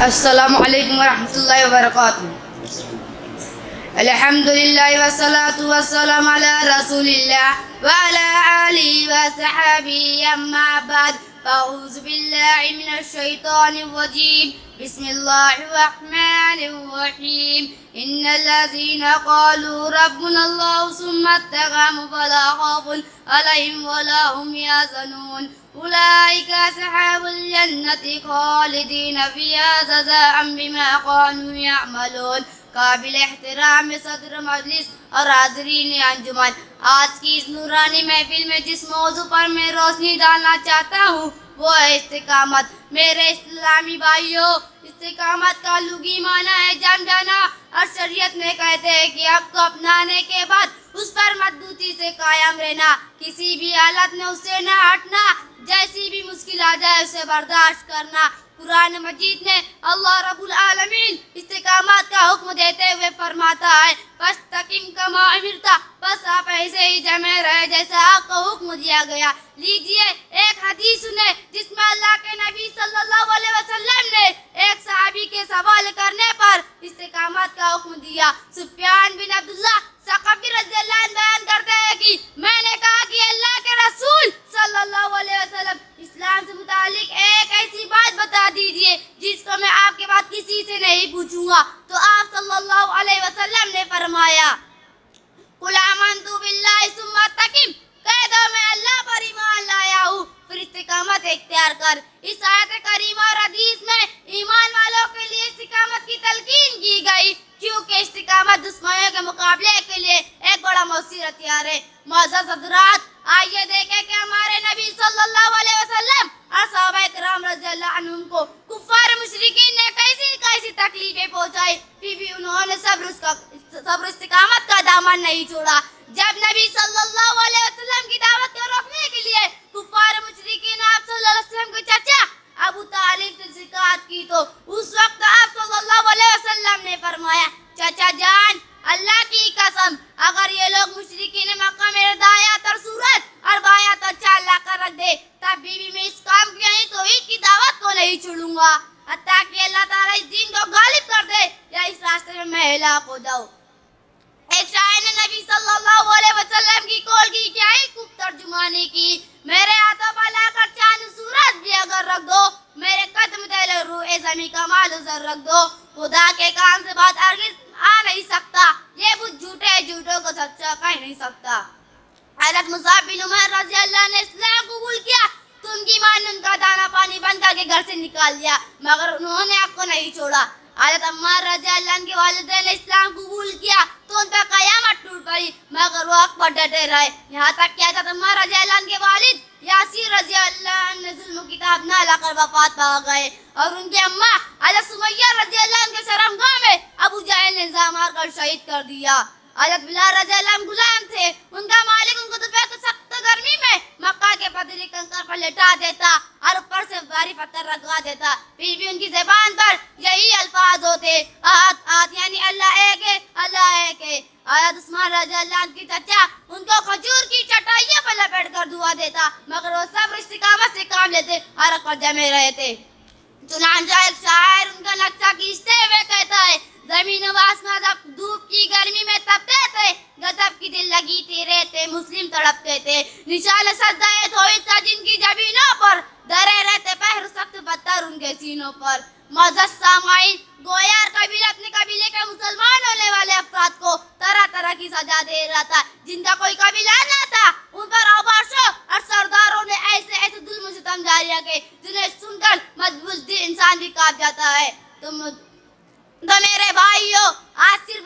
السلام علیکم ورحمۃ اللہ وبرکاتہ. الحمد للہ والصلاة والسلام علی رسول اللہ وعلی آلہ وصحبہ اما بعد فاعوذ باللہ من الشیطان الرجیم بسم اللہ الرحمن الرحیم ان الذین قالوا ربنا اللہ ثم استقاموا فلا خوف علیہم ولا هم يحزنون أولئك أصحاب الجنة خالدين فيها جزاء بما كانوا يعملون. قابل احترام صدر مجلس اور حاضرین انجمن، آج کی اس نورانی محفل میں جس موضوع پر میں روشنی ڈالنا چاہتا ہوں وہ ہے استقامت. میرے اسلامی بھائیوں، استقامت کا لغوی معنی ہے جم جانا، اور شریعت میں کہتے ہیں کہ حق کو اپنانے کے بعد اس پر مضبوطی سے قائم رہنا، کسی بھی حالت میں اس سے نہ ہٹنا، جیسی بھی مشکل آ جائے اسے برداشت کرنا. قرآن مجید میں اللہ رب العالمین استقامت کا حکم دیتے ہوئے فرماتا ہے فاستقم کما امرت، بس آپ ایسے ہی جمے رہے جیسا آپ کو حکم دیا گیا. لیجئے ایک حدیث سنیں جس میں اللہ کے نبی صلی اللہ علیہ وسلم نے ایک صحابی کے سوال کرنے پر استقامت کا حکم دیا. سفیان بن عبداللہ ثقفی رضی اللہ عنہ بیان کرتے ہیں کہ میں نے کہا کہ اللہ کے رسول صلی اللہ علیہ وسلم، اسلام سے متعلق ایک ایسی بات بتا دیجئے جس کو میں آپ کے بعد کسی سے نہیں پوچھوں گا. تو آپ صلی اللہ علیہ وسلم نے فرمایا قل آمنت باللہ ثم استقم، کہہ دو میں اللہ پر ایمان لایا ہوں پھر استقامت اختیار کر. اس آیت کریمہ اور حدیث میں ایمان والوں کے لیے استقامت کی تلقین کی گئی، کیونکہ استقامت دشمنوں کے مقابلے کے لیے ایک بڑا مؤثر ہتھیار ہے. معزز حضرات، آئیے دیکھیں کہ ہمارے نبی صلی اللہ علیہ وسلم اور صحابہ کرام رضی اللہ عنہم کو کفار مشرکین نے کیسی کیسی تکلیفیں پہنچائی، پھر بھی انہوں نے صبر استقامت کا دامن نہیں چھوڑا. جب نبی صلی اللہ علیہ وسلم کی دعوت کو روکنے کے لیے کفار مشرکین آپ صلی اللہ علیہ وسلم کے چچا ابو طالب سے شکایت کی تو اس وقت آپ صلی اللہ علیہ وسلم نے فرمایا چچا جان، اللہ کی قسم اگر یہ لوگ مشرکین مکہ میرے دایاں تر صورت اور بایاں تر چال لا کر رکھ دے تب بھی میں اس کام کی یعنی توحید کی دعوت کو نہیں چھوڑوں گا حتیٰ کہ اللہ تعالیٰ اس دین کو غالب کر دے یا اس راستے میں میں ہلاک ہو جاؤں. ایک شاعر نے نبی صلی اللہ علیہ وسلم کی قول کی کیا ہی خوب ترجمانی کی، میرے ہاتھوں پر لا کر چاند سورج بھی اگر رکھ دو، میرے قدم تلے روح زمین کا مال ازر رکھ دو، خدا کے کام سے بات ہرگز آ نہیں سکتا، یہ بت جھوٹے جھوٹوں کو سچا کہہ نہیں سکتا. حضرت مصعب بن عمر رضی اللہ نے اسلام قبول کیا تو ان کی ماں نے ان کا دانا پانی بند کر کے گھر سے نکال دیا، مگر انہوں نے حق کو نہیں چھوڑا. حضرت عمار رضی اللہ عنہ کے والدین نے اسلام قبول کیا تو ان پر قیامت ٹوٹ پڑی، مگر وہ حق پر ڈٹے رہے. یہاں تک کہ حضرت عمار رضی اللہ عنہ کے والد یاسیر رضی اللہ عنہ نے ظلم کی کتاب نہ لا کر وفات پا گئے، اور ان کے اماں حضرت سمیہ رضی اللہ عنہ کے شرمگاہ میں ابو جہل نے نظام مار کر شہید کر دیا. حضرت بلال رضی اللہ عنہ غلام تھے، ان کا مالک ان کو دوپہر کی سخت گرمی میں مکہ کے پتھری کنکر پر لٹا دیتا اور اوپر سے بھاری پتھر رکھوا دیتا، پھر بھی ان کی زبان پر یہی الفاظ ہوتے آت یعنی اللہ ایک ہے، اللہ ایک ہے. حضرت عثمان رضی اللہ عنہ کی چچا ان کو کھجور کی چٹائیوں پر لپیٹ کر دعا دیتا، مگر وہ صبر استقامت سے کام لیتے اور حق پر جمے رہے تھے. چنانچہ ایک شاعر ان کا نقشہ کھینچتے ہوئے کہتا ہے زمین و آسمان جب دھوپ کی گرمی میں تپتے تھے، غضب کی دل لگی تھی رہتے مسلم تڑپتے تھے، نشان سجدہ توحید تھا جن کی جبینوں پر، ڈرے رہتے پہر سخت پتھر ان کے سینوں پر. معزز سامعین، گویا قبیلہ اپنے قبیلے کے مسلمان ہونے والے افراد کو طرح طرح کی سزا دے رہا تھا. جن کا کوئی قبیلہ نہ تھا ان پر اوباشوں اور سرداروں نے ایسے ایسے ظلم و ستم جاری کیے جنہیں سن کر مضبوط دل انسان بھی کانپ جاتا ہے. تو میرے بھائیوں، آج صرف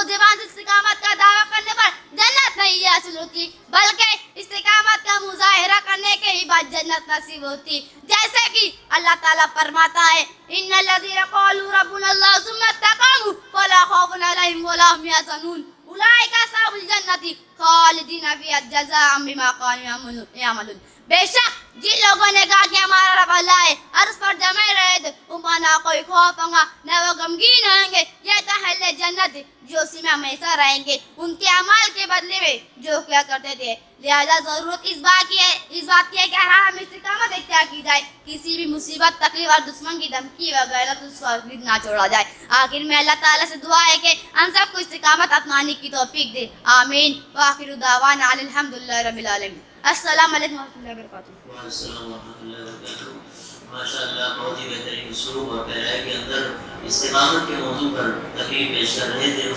زبان سے استقامت کا دعویٰ کرنے پر جنت نہیں حاصل ہوتی، بلکہ استقامت کا مظاہرہ کرنے کے ہی بعد جنت نصیب ہوتی. جیسے کہ اللہ تعالیٰ فرماتا ہے ان الذین قالوا ربنا اللہ ثم استقاموا فلا خوف علیہم ولا هم يحزنون اولئک اصحاب الجنة خالدین فیہا جزاء بما كانوا یعملون. بے شک جن لوگوں نے کہا کہ ہمارا رب اللہ ہے اور اس پر جمے رہے umana koy khofanга na gamginange ye tahalle jannat جو اسی میں ہمیشہ رہیں گے ان کے اعمال کے بدلے میں جو کیا کرتے تھے. لہذا ضرورت اس بات کی ہے کہ ہم استقامت اختیار کی جائے, کسی بھی مصیبت تکلیف اور دشمن کی دھمکی وغیرہ تو اس کو نہ چھوڑا جائے. آخر میں اللہ تعالیٰ سے دعا ہے کہ ہم سب کو استقامت اپنانے کی توفیق دے. آمین. وآخر دعوانا الحمدللہ رب العالمین. السلام علیکم و رحمۃ اللہ وبرکاتہ. وعلیکم السلام ورحمۃ اللہ وبرکاتہ. ماشاء اللہ بہت ہی بہترین اسلوب اور گہرائی کے اندر استقامت کے موضوع پر تقریر پیش کر رہے تھے.